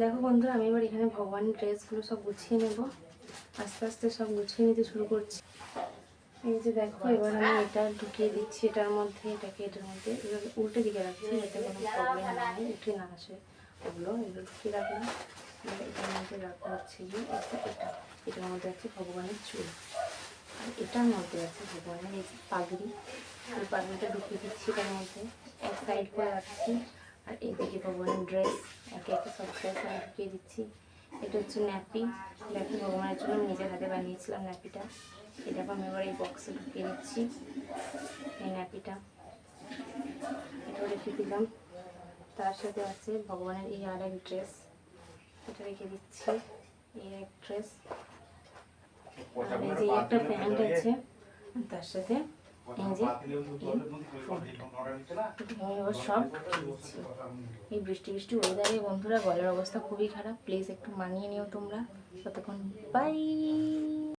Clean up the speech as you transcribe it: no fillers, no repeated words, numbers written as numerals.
দেখো বন্ধুরা, আমি এবার এখানে ভগবানের ড্রেসগুলো সব গুছিয়ে নেব। আস্তে আস্তে সব গুছিয়ে নিতে শুরু করছি। এই যে দেখো, এবার আমি এটা ঢুকিয়ে দিচ্ছি এটার মধ্যে, এটাকে এটার মধ্যে এভাবে উল্টে দিকে রাখছি যাতে কোনো প্রবলেম না হয়, উঠে না আসে ওগুলো। এগুলো ঢুকিয়ে রাখলাম। এটার মধ্যে রাখা হচ্ছে গিয়ে এটার মধ্যে আছে ভগবানের চুল, আর এটার মধ্যে আছে ভগবানের এই যে পাগড়ি। এই পাগড়িটা ঢুকিয়ে দিচ্ছি এটার মধ্যে, এক সাইড করে রাখছি। আর এইদিকে ভগবানের ড্রেস, একে একে সব ড্রেস আমি ঢুকিয়ে দিচ্ছি। এটা হচ্ছে ন্যাপি। দেখো, ভগবানের জন্য নিজের হাতে বানিয়েছিলাম ন্যাপিটা। এটাকে আমি এবার এই বক্সে ঢুকিয়ে দিচ্ছি। এই ন্যাপিটা এটাও রেখে দিলাম। তার সাথে আছে ভগবানের এই আর এক ড্রেস, এটা রেখে দিচ্ছি। এই এক ড্রেস, আর এই যে একটা প্যান্ট আছে, তার সাথে এই যে আমি এবার সব ঢুকিয়ে দিচ্ছি। এই বৃষ্টি বৃষ্টি ওয়েদারে বন্ধুরা গলার অবস্থা খুবই খারাপ, প্লিজ একটু মানিয়ে নিও তোমরা। ততক্ষণ বাই।